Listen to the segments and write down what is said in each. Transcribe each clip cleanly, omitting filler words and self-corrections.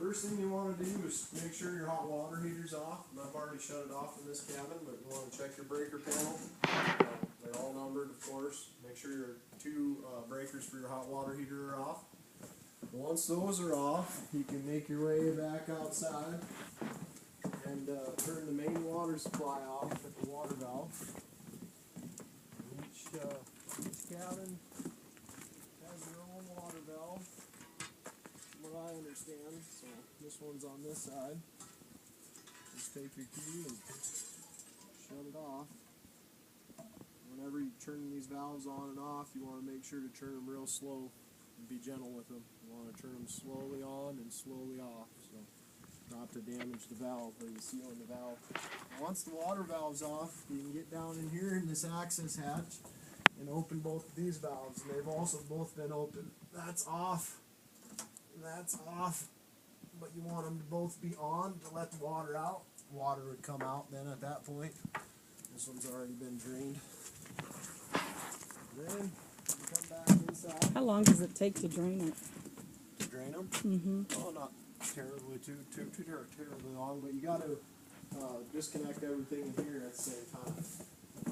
first thing you want to do is make sure your hot water heater's off. And I've already shut it off in this cabin, but you want to check your breaker panel. They're all numbered, of course. Make sure your two breakers for your hot water heater are off. Once those are off, you can make your way back outside and turn the main water supply off at the water valve. Each cabin has their own water valve, from what I understand. So this one's on this side. Just take your key and shut it off. Whenever you turn these valves on and off, you want to make sure to turn them real slow and be gentle with them. You want to turn them slowly on and slowly off, so not to damage the valve or the seal on the valve. Once the water valve's off, you can get down in here in this access hatch and open both of these valves, and they've also both been open. That's off. That's off. But you want them to both be on to let the water out. Water would come out then at that point. This one's already been drained. Then you come back inside. How long does it take to drain it? To drain them? Mm-hmm. Oh, not terribly too terribly long, but you got to disconnect everything in here at the same time.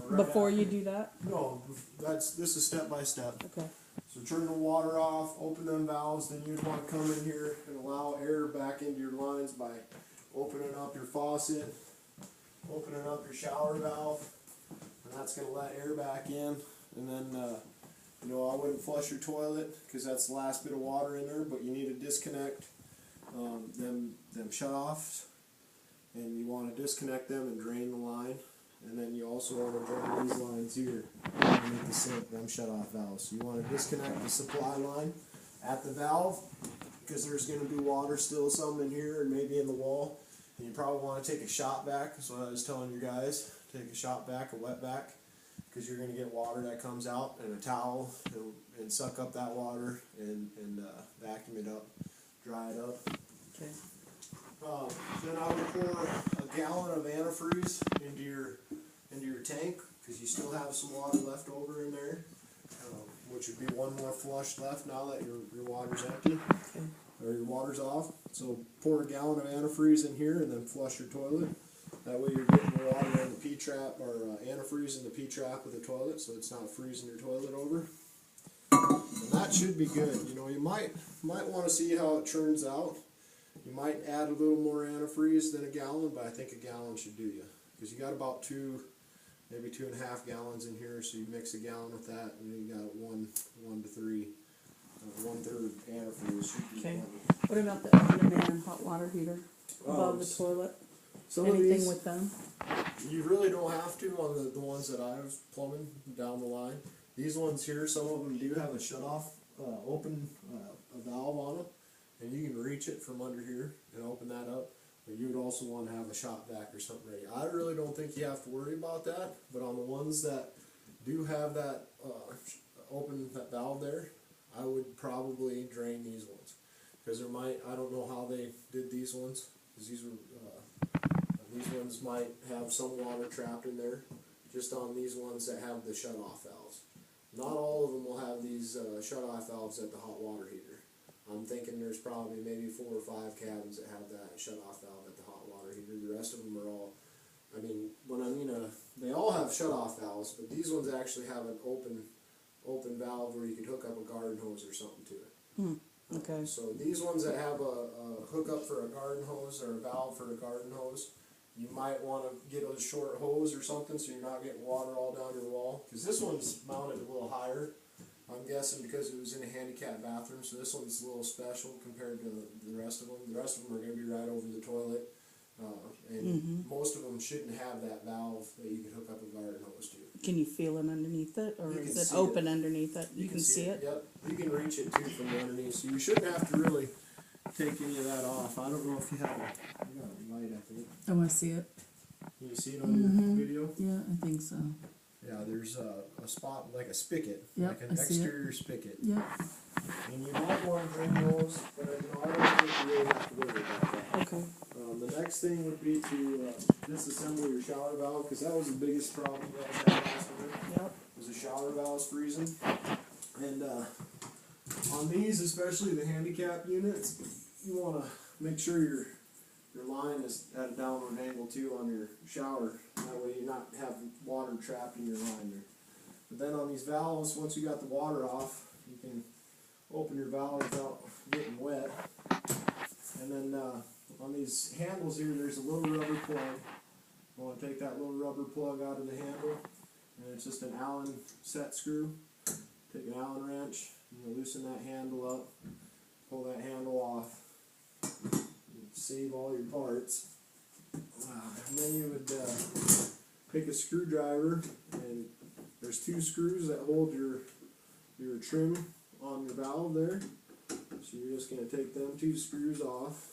Right Before after. you do that? No, this is step by step. Okay. So turn the water off, open them valves, then you'd want to come in here and allow air back into your lines by opening up your faucet, opening up your shower valve, and that's going to let air back in. And then, you know, I wouldn't flush your toilet because that's the last bit of water in there, but you need to disconnect them shut-offs, and you want to disconnect them and drain the line. And then you also want to drain these lines here underneath the sink, them shut-off valves. So you want to disconnect the supply line at the valve because there's going to be water still some in here and maybe in the wall. And you probably want to take a shot back. That's what I was telling you guys. Take a shot back, a wet back, because you're going to get water that comes out, and a towel and suck up that water and vacuum it up, dry it up. Okay. Then I would pour a gallon of antifreeze into your tank because you still have some water left over in there, which would be one more flush left now that your water's empty. Okay. Or your water's off. So pour a gallon of antifreeze in here and then flush your toilet. That way you're getting the water in the P-trap or antifreeze in the P-trap of the toilet, so it's not freezing your toilet over. And that should be good. You know, you might want to see how it turns out. You might add a little more antifreeze than a gallon, but I think a gallon should do you. Because you got about maybe 2.5 gallons in here, so you mix a gallon with that, and then you got 1 to 3, 1/3 antifreeze. Okay. What about the on-demand hot water heater above the toilet? Anything with them? You really don't have to on the ones that I was plumbing down the line. These ones here, some of them do have a shut-off, open a valve on them. And you can reach it from under here and open that up, but you would also want to have a shot vac or something ready. I really don't think you have to worry about that, but on the ones that do have that open that valve there, I would probably drain these ones because I don't know how they did these ones, because these ones might have some water trapped in there, just on these ones that have the shut-off valves. Not all of them will have these shut-off valves at the hot water heater. I'm thinking there's probably maybe 4 or 5 cabins that have that shut-off valve at the hot water heater. The rest of them are all, they all have shut-off valves, but these ones actually have an open valve where you could hook up a garden hose or something to it. Okay. So these ones that have a hookup for a garden hose or a valve for a garden hose, you might want to get a short hose or something so you're not getting water all down your wall. Because this one's mounted a little higher. I'm guessing because it was in a handicapped bathroom, so this one's a little special compared to the rest of them. The rest of them are going to be right over the toilet, and most of them shouldn't have that valve that you could hook up a garden hose to. Can you feel it underneath it, or You is can it see open it. underneath it? You can see it? Yep, you can reach it too from underneath, so you shouldn't have to really take any of that off. I don't know if you got a light, I think. I want to see it. Can you see it on your video? Yeah, I think so. Yeah, there's a spot like a spigot, Yep, like an I see it. exterior spigot. Yep. And you might want to drain those, but I don't think you really have to worry about that. Okay. The next thing would be to disassemble your shower valve, because that was the biggest problem you guys had last winter. Yep. Was the shower valves freezing. And on these, especially the handicap units, you want to make sure your line is at a downward angle too on your shower. That way you not have water trapped in your line there. But then on these valves, once you got the water off, you can open your valve without getting wet. And then on these handles here, there's a little rubber plug. You want to take that little rubber plug out of the handle, and it's just an Allen set screw. Take an Allen wrench, and you loosen that handle up, pull that handle off, save all your parts. And then you would pick a screwdriver, and there's 2 screws that hold your trim on your valve there. So you're just going to take them 2 screws off.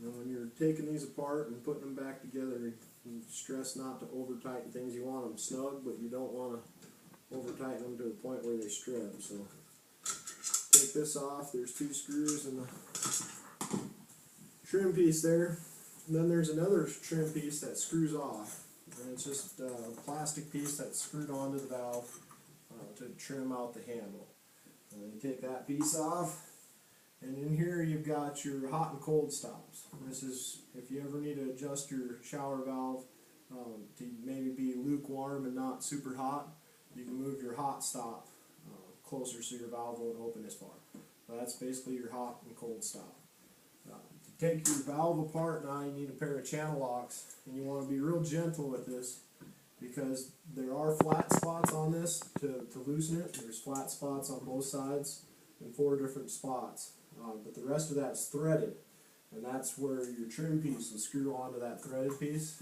And when you're taking these apart and putting them back together, you stress not to over tighten things. You want them snug, but you don't want to over tighten them to the point where they strip. So take this off. There's 2 screws and the trim piece there. And then there's another trim piece that screws off. And it's just a plastic piece that's screwed onto the valve to trim out the handle. And then you take that piece off. And in here you've got your hot and cold stops. This is if you ever need to adjust your shower valve to maybe be lukewarm and not super hot, you can move your hot stop closer so your valve won't open as far. So that's basically your hot and cold stop. To take your valve apart now, you need a pair of channel locks, and you want to be real gentle with this because there are flat spots on this to loosen it. There's flat spots on both sides in 4 different spots. But the rest of that's threaded, and that's where your trim piece will screw onto that threaded piece.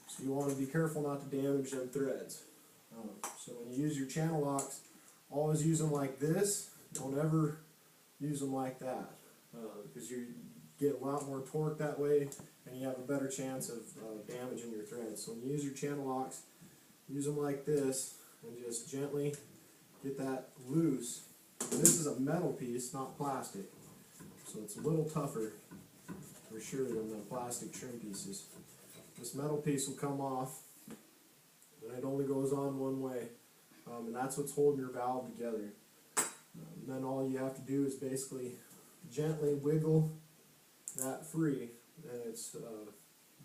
So you want to be careful not to damage them threads. So when you use your channel locks, always use them like this. Don't ever use them like that, because you get a lot more torque that way, and you have a better chance of damaging your threads. So when you use your channel locks, use them like this, and just gently get that loose. And this is a metal piece, not plastic, so it's a little tougher for sure than the plastic trim pieces. This metal piece will come off, and it only goes on one way, and that's what's holding your valve together. And then all you have to do is basically gently wiggle that free, and it's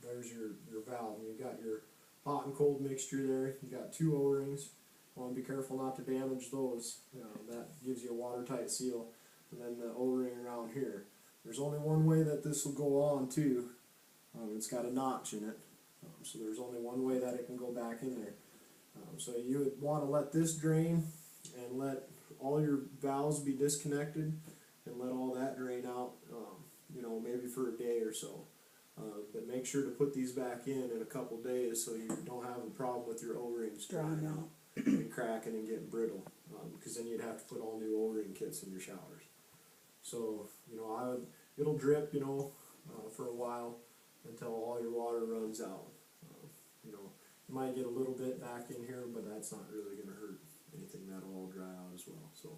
there's your valve. And you've got your hot and cold mixture there. You've got 2 O-rings. Want to be careful not to damage those. That gives you a watertight seal. And then the O-ring around here. There's only one way that this will go on too. It's got a notch in it. So there's only one way that it can go back in there. So you would want to let this drain and let all your valves be disconnected and let all that drain out, maybe for a day or so. But make sure to put these back in a couple days so you don't have a problem with your O-rings drying out and cracking and getting brittle, because then you'd have to put all new O-ring kits in your showers. So it'll drip for a while until all your water runs out. You might get a little bit back in here, but that's not really going to hurt anything. That'll all dry out as well. So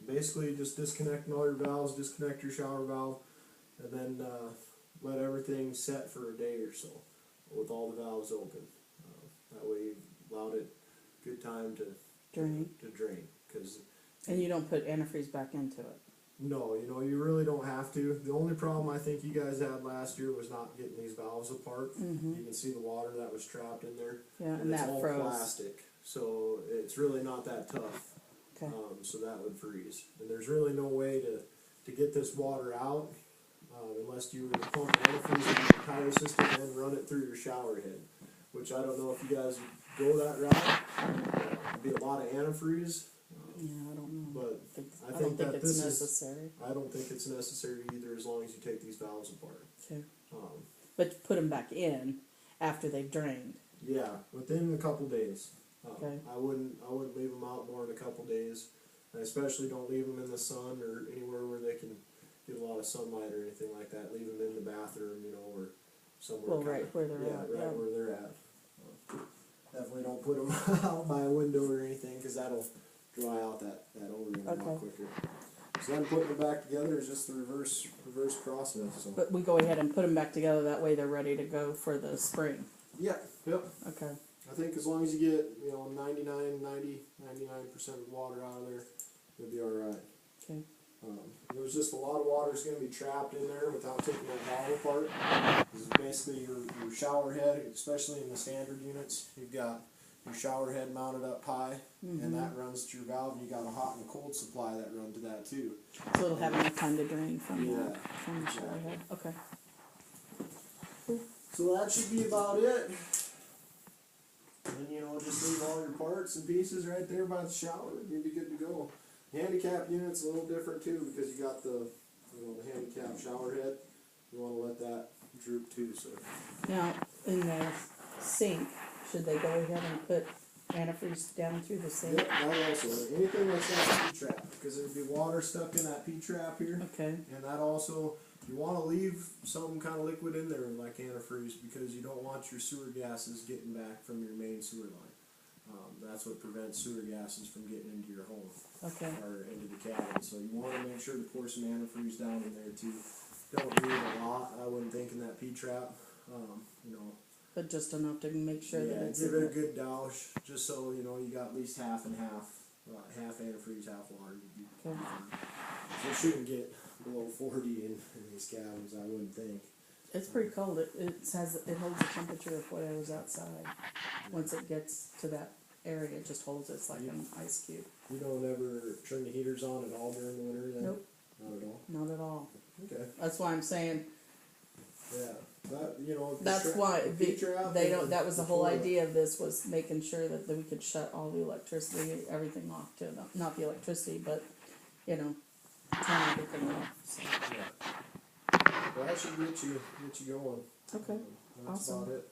basically just disconnecting all your valves, disconnect your shower valve, and then let everything set for a day or so with all the valves open. That way you've allowed it good time to drain. And you don't put antifreeze back into it? No, you really don't have to. The only problem I think you guys had last year was not getting these valves apart. You can see the water that was trapped in there. Yeah, and it's that all froze. Plastic, so it's really not that tough. So that would freeze. And there's really no way to get this water out unless you were to pump antifreeze in the entire system and run it through your shower head, which I don't know if you guys go that route. It'd be a lot of antifreeze. I don't know. But I don't think that it's this necessary. I don't think it's necessary either, as long as you take these valves apart. But put them back in after they've drained. Yeah, within a couple days. I wouldn't leave them out more than a couple days. And especially don't leave them in the sun or anywhere where they can get a lot of sunlight or anything like that. Leave them in the bathroom, or somewhere. Right where they're at. Right where they're at. Definitely don't put them out by a window or anything, because that'll dry out that O-ring a lot quicker. So then putting them back together is just the reverse process. So. But we go ahead and put them back together, that way they're ready to go for the spring. Yep. Okay. I think as long as you get, 99% of the water out of there, you'll be alright. Okay. There's just a lot of water is going to be trapped in there without taking that valve apart. This is basically your shower head, especially in the standard units. You've got your shower head mounted up high, and that runs to your valve, and you got a hot and cold supply that run to that too. So it'll have enough time to drain from Yeah, from the shower head. Okay. So that should be about it. And just leave all your parts and pieces right there by the shower, and you'll be good to go. Handicap unit's a little different too, because you got the the handicap shower head. You want to let that droop too. So Now, in the sink, should they go ahead and put antifreeze down through the sink? yep, that also anything that's got a P-trap, because there'd be water stuck in that P-trap here. Okay. And that also, you want to leave some kind of liquid in there like antifreeze, because you don't want your sewer gases getting back from your main sewer line. That's what prevents sewer gases from getting into your home Okay. or into the cabin. So you want to make sure to pour some antifreeze down in there too. Don't need a lot, I wouldn't think, in that P-trap. But just enough to make sure that it's give it a good douse, just so you got at least half and half, half antifrease, half water. You'd be Okay. fine. So it shouldn't get below 40 in these cabins, I wouldn't think. It's pretty cold. It holds the temperature of whatever's outside. Once it gets to that area, it just holds it. It's like an ice cube. You don't ever turn the heaters on at all during the winter then? Nope. Not at all? Not at all. Okay. That's why I'm saying. Yeah. That's why they don't. That was the whole toilet. idea of this, was making sure that we could shut all the electricity, everything off to not the electricity, but turn everything off. So. Yeah. Well, that should get you going. Okay. That's Awesome. about it.